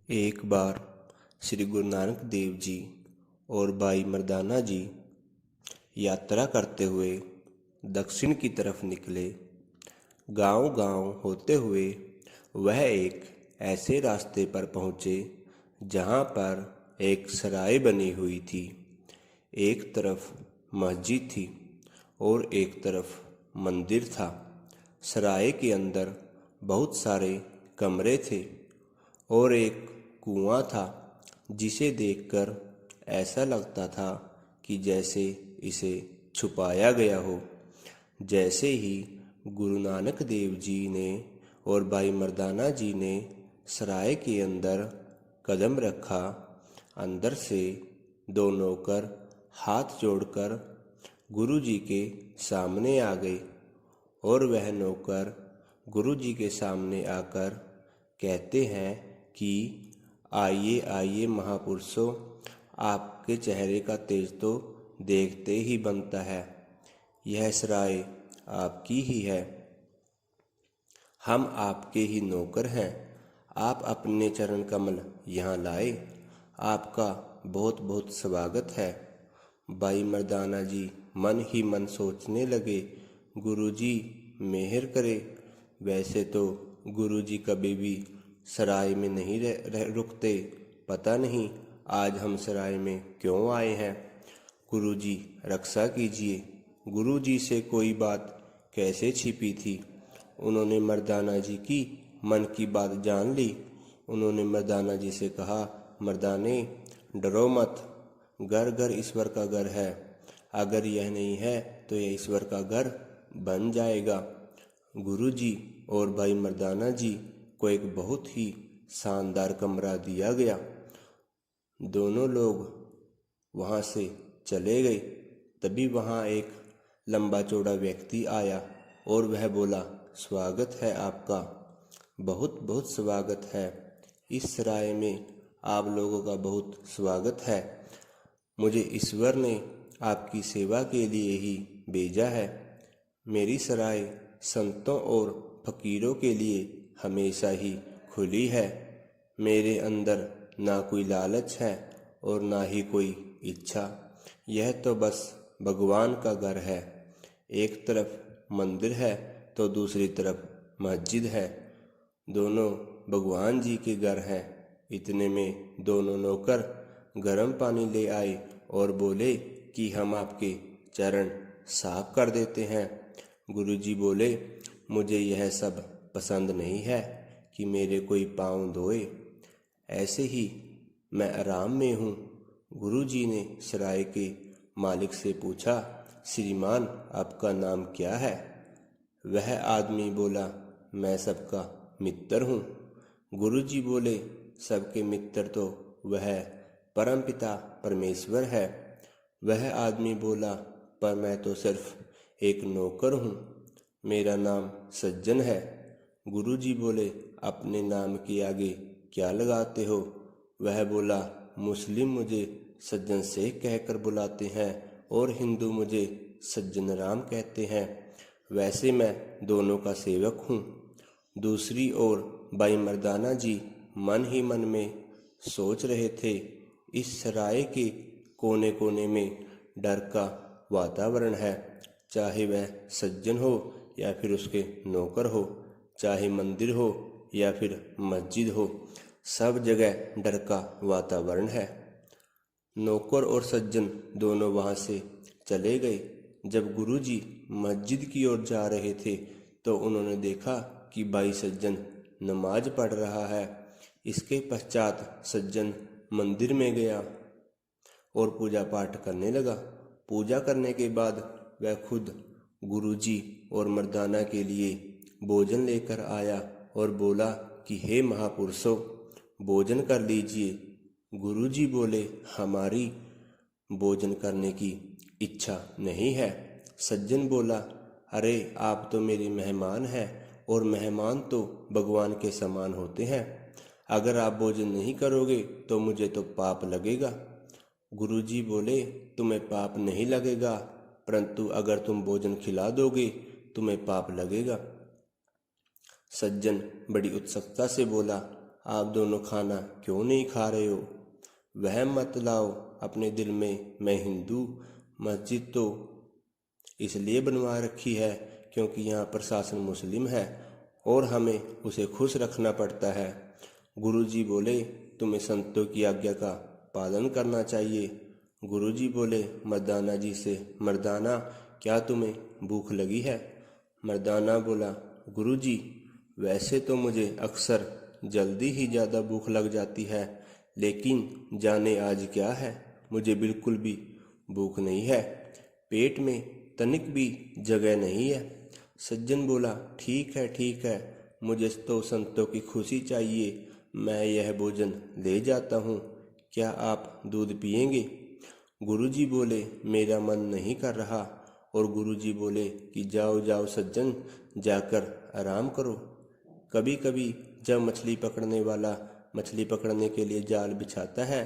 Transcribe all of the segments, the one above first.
एक बार श्री गुरु नानक देव जी और भाई मर्दाना जी यात्रा करते हुए दक्षिण की तरफ निकले। गांव-गांव होते हुए वह एक ऐसे रास्ते पर पहुँचे जहाँ पर एक सराय बनी हुई थी। एक तरफ मस्जिद थी और एक तरफ मंदिर था। सराय के अंदर बहुत सारे कमरे थे और एक कुआं था जिसे देखकर ऐसा लगता था कि जैसे इसे छुपाया गया हो। जैसे ही गुरु नानक देव जी ने और भाई मर्दाना जी ने सराय के अंदर कदम रखा, अंदर से दो नौकर हाथ जोड़कर गुरु जी के सामने आ गए और वह नौकर गुरु जी के सामने आकर कहते हैं कि आइए आइए महापुरुषों, आपके चेहरे का तेज तो देखते ही बनता है। यह सराय आपकी ही है, हम आपके ही नौकर हैं। आप अपने चरण कमल यहाँ लाए, आपका बहुत बहुत स्वागत है। भाई मर्दाना जी मन ही मन सोचने लगे, गुरुजी मेहर करे। वैसे तो गुरुजी कभी भी सराय में नहीं रुकते, पता नहीं आज हम सराय में क्यों आए हैं। गुरुजी रक्षा कीजिए। गुरुजी से कोई बात कैसे छिपी थी? उन्होंने मर्दाना जी की मन की बात जान ली। उन्होंने मर्दाना जी से कहा, मर्दाने डरो मत, घर घर ईश्वर का घर है। अगर यह नहीं है तो यह ईश्वर का घर बन जाएगा। गुरुजी और भाई मर्दाना जी को एक बहुत ही शानदार कमरा दिया गया। दोनों लोग वहाँ से चले गए। तभी वहाँ एक लंबा चौड़ा व्यक्ति आया और वह बोला, स्वागत है आपका, बहुत बहुत स्वागत है। इस सराय में आप लोगों का बहुत स्वागत है। मुझे ईश्वर ने आपकी सेवा के लिए ही भेजा है। मेरी सराय संतों और फकीरों के लिए हमेशा ही खुली है। मेरे अंदर ना कोई लालच है और ना ही कोई इच्छा। यह तो बस भगवान का घर है। एक तरफ मंदिर है तो दूसरी तरफ मस्जिद है। दोनों भगवान जी के घर हैं। इतने में दोनों नौकर गर्म पानी ले आए और बोले कि हम आपके चरण साफ कर देते हैं। गुरुजी बोले, मुझे यह सब पसंद नहीं है कि मेरे कोई पाँव धोए। ऐसे ही मैं आराम में हूँ। गुरुजी ने सराय के मालिक से पूछा, श्रीमान आपका नाम क्या है? वह आदमी बोला, मैं सबका मित्र हूँ। गुरुजी बोले, सबके मित्र तो वह परमपिता परमेश्वर है। वह आदमी बोला, पर मैं तो सिर्फ एक नौकर हूँ, मेरा नाम सज्जन है। गुरुजी बोले, अपने नाम के आगे क्या लगाते हो? वह बोला, मुस्लिम मुझे सज्जन शेख कहकर बुलाते हैं और हिंदू मुझे सज्जन राम कहते हैं। वैसे मैं दोनों का सेवक हूँ। दूसरी ओर भाई मर्दाना जी मन ही मन में सोच रहे थे, इस सराय के कोने कोने में डर का वातावरण है। चाहे वह सज्जन हो या फिर उसके नौकर हो, चाहे मंदिर हो या फिर मस्जिद हो, सब जगह डर का वातावरण है। नौकर और सज्जन दोनों वहाँ से चले गए। जब गुरुजी मस्जिद की ओर जा रहे थे तो उन्होंने देखा कि भाई सज्जन नमाज पढ़ रहा है। इसके पश्चात सज्जन मंदिर में गया और पूजा पाठ करने लगा। पूजा करने के बाद वह खुद गुरुजी और मर्दाना के लिए भोजन लेकर आया और बोला कि हे महापुरुषों, भोजन कर लीजिए। गुरुजी बोले, हमारी भोजन करने की इच्छा नहीं है। सज्जन बोला, अरे आप तो मेरे मेहमान हैं और मेहमान तो भगवान के समान होते हैं। अगर आप भोजन नहीं करोगे तो मुझे तो पाप लगेगा। गुरुजी बोले, तुम्हें पाप नहीं लगेगा, परंतु अगर तुम भोजन खिला दोगे तुम्हें पाप लगेगा। सज्जन बड़ी उत्सुकता से बोला, आप दोनों खाना क्यों नहीं खा रहे हो? वहम मत लाओ अपने दिल में, मैं हिंदू। मस्जिद तो इसलिए बनवा रखी है क्योंकि यहाँ प्रशासन मुस्लिम है और हमें उसे खुश रखना पड़ता है। गुरुजी बोले, तुम्हें संतों की आज्ञा का पालन करना चाहिए। गुरुजी बोले मर्दाना जी से, मर्दाना क्या तुम्हें भूख लगी है? मर्दाना बोला, गुरुजी वैसे तो मुझे अक्सर जल्दी ही ज़्यादा भूख लग जाती है, लेकिन जाने आज क्या है, मुझे बिल्कुल भी भूख नहीं है। पेट में तनिक भी जगह नहीं है। सज्जन बोला, ठीक है, मुझे तो संतों की खुशी चाहिए, मैं यह भोजन ले जाता हूँ। क्या आप दूध पिएंगे? गुरुजी बोले, मेरा मन नहीं कर रहा। और गुरुजी बोले कि जाओ जाओ सज्जन, जाकर आराम करो। कभी कभी जब मछली पकड़ने वाला मछली पकड़ने के लिए जाल बिछाता है,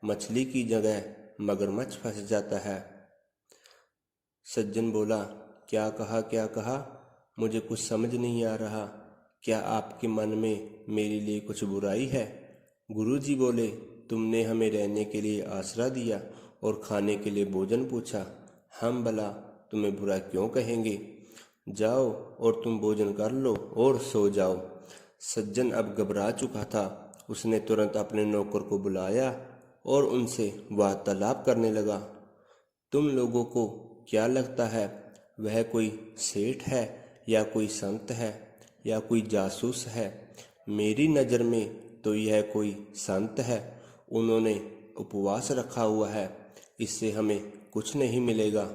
मछली की जगह मगरमच्छ फंस जाता है। सज्जन बोला, क्या कहा? मुझे कुछ समझ नहीं आ रहा। क्या आपके मन में मेरे लिए कुछ बुराई है? गुरुजी बोले, तुमने हमें रहने के लिए आसरा दिया और खाने के लिए भोजन पूछा, हम भला तुम्हें बुरा क्यों कहेंगे? जाओ और तुम भोजन कर लो और सो जाओ। सज्जन अब घबरा चुका था। उसने तुरंत अपने नौकर को बुलाया और उनसे वार्तालाप करने लगा। तुम लोगों को क्या लगता है, वह कोई सेठ है या कोई संत है या कोई जासूस है? मेरी नज़र में तो यह कोई संत है। उन्होंने उपवास रखा हुआ है, इससे हमें कुछ नहीं मिलेगा।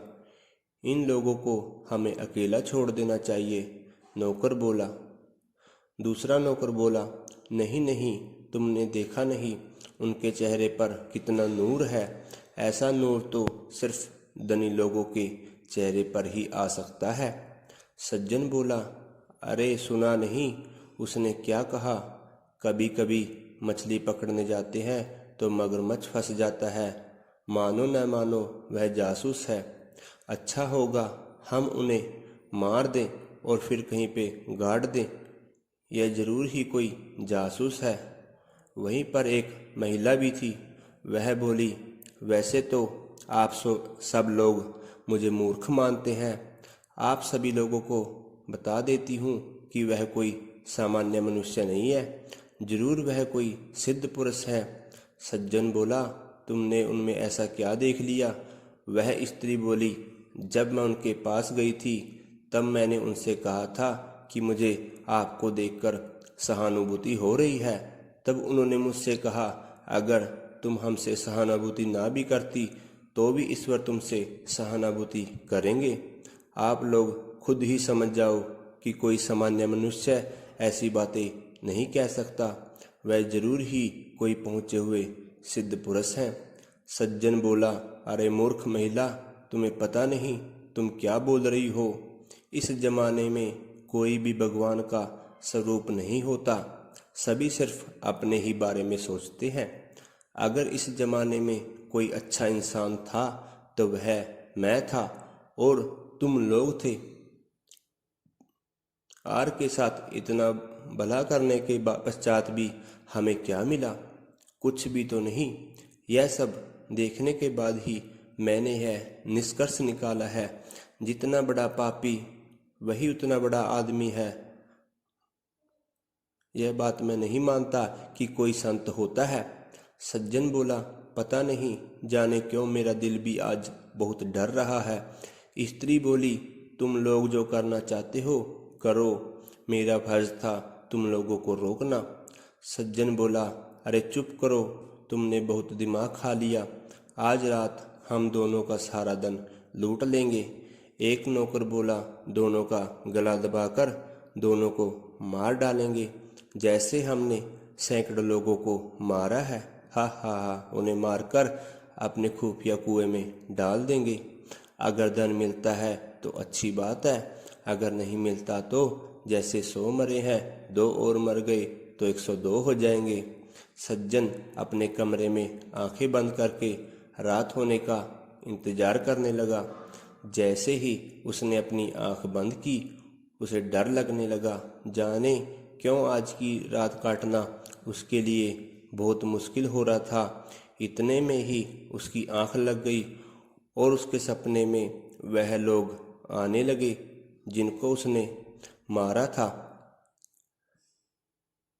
इन लोगों को हमें अकेला छोड़ देना चाहिए। नौकर बोला। दूसरा नौकर बोला, नहीं, तुमने देखा नहीं उनके चेहरे पर कितना नूर है? ऐसा नूर तो सिर्फ धनी लोगों के चेहरे पर ही आ सकता है। सज्जन बोला, अरे सुना नहीं उसने क्या कहा? कभी कभी मछली पकड़ने जाते हैं तो मगरमच्छ फंस जाता है। मानो न मानो वह जासूस है। अच्छा होगा हम उन्हें मार दें और फिर कहीं पे गाड़ दें। यह जरूर ही कोई जासूस है। वहीं पर एक महिला भी थी। वह बोली, वैसे तो आप सब लोग मुझे मूर्ख मानते हैं। आप सभी लोगों को बता देती हूँ कि वह कोई सामान्य मनुष्य नहीं है, जरूर वह कोई सिद्ध पुरुष है। सज्जन बोला, तुमने उनमें ऐसा क्या देख लिया? वह स्त्री बोली, जब मैं उनके पास गई थी तब मैंने उनसे कहा था कि मुझे आपको देखकर सहानुभूति हो रही है। तब उन्होंने मुझसे कहा, अगर तुम हमसे सहानुभूति ना भी करती तो भी ईश्वर तुमसे सहानुभूति करेंगे। आप लोग खुद ही समझ जाओ कि कोई सामान्य मनुष्य ऐसी बातें नहीं कह सकता। वह जरूर ही कोई पहुँचे हुए सिद्ध पुरुष हैं। सज्जन बोला, अरे मूर्ख महिला, तुम्हें पता नहीं तुम क्या बोल रही हो? इस जमाने में कोई भी भगवान का स्वरूप नहीं होता। सभी सिर्फ अपने ही बारे में सोचते हैं। अगर इस जमाने में कोई अच्छा इंसान था तो वह मैं था और तुम लोग थे। आर के साथ इतना भला करने के पश्चात भी हमें क्या मिला? कुछ भी तो नहीं। यह सब देखने के बाद ही मैंने यह निष्कर्ष निकाला है, जितना बड़ा पापी वही उतना बड़ा आदमी है। यह बात मैं नहीं मानता कि कोई संत होता है। सज्जन बोला, पता नहीं जाने क्यों मेरा दिल भी आज बहुत डर रहा है। स्त्री बोली, तुम लोग जो करना चाहते हो करो, मेरा फर्ज था तुम लोगों को रोकना। सज्जन बोला, अरे चुप करो, तुमने बहुत दिमाग खा लिया। आज रात हम दोनों का सारा धन लूट लेंगे। एक नौकर बोला, दोनों का गला दबाकर दोनों को मार डालेंगे, जैसे हमने सैकड़ों लोगों को मारा है। हा हा हा, उन्हें मारकर अपने खुफिया कुएं में डाल देंगे। अगर धन मिलता है तो अच्छी बात है, अगर नहीं मिलता तो जैसे 100 मरे हैं 2 और मर गए तो 102 हो जाएंगे। सज्जन अपने कमरे में आंखें बंद करके रात होने का इंतजार करने लगा। जैसे ही उसने अपनी आंख बंद की, उसे डर लगने लगा, जाने क्यों आज की रात काटना उसके लिए बहुत मुश्किल हो रहा था। इतने में ही उसकी आंख लग गई और उसके सपने में वह लोग आने लगे जिनको उसने मारा था।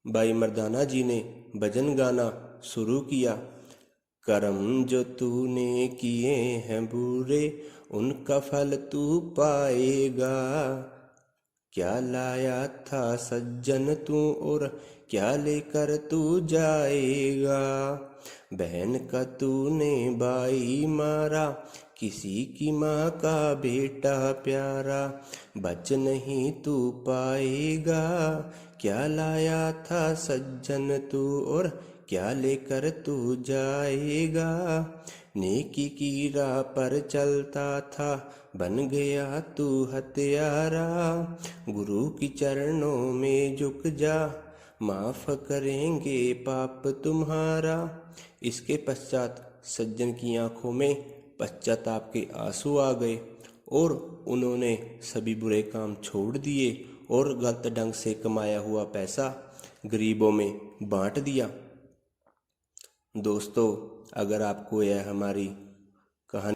भाई मर्दाना जी ने भजन गाना शुरू किया। कर्म जो तूने किए हैं बुरे, उनका फल तू पाएगा। क्या लाया था सज्जन तू और क्या लेकर तू जाएगा। बहन का तूने भाई मारा, किसी की माँ का बेटा प्यारा, बच नहीं तू पाएगा। क्या लाया था सज्जन तू और क्या लेकर तू जाएगा। नेकी की राह पर चलता था, बन गया तू हत्यारा। गुरु की चरणों में झुक जा, माफ करेंगे पाप तुम्हारा। इसके पश्चात सज्जन की आंखों में पश्चाताप के आंसू आ गए और उन्होंने सभी बुरे काम छोड़ दिए और गलत ढंग से कमाया हुआ पैसा गरीबों में बांट दिया। दोस्तों, अगर आपको यह हमारी कहानी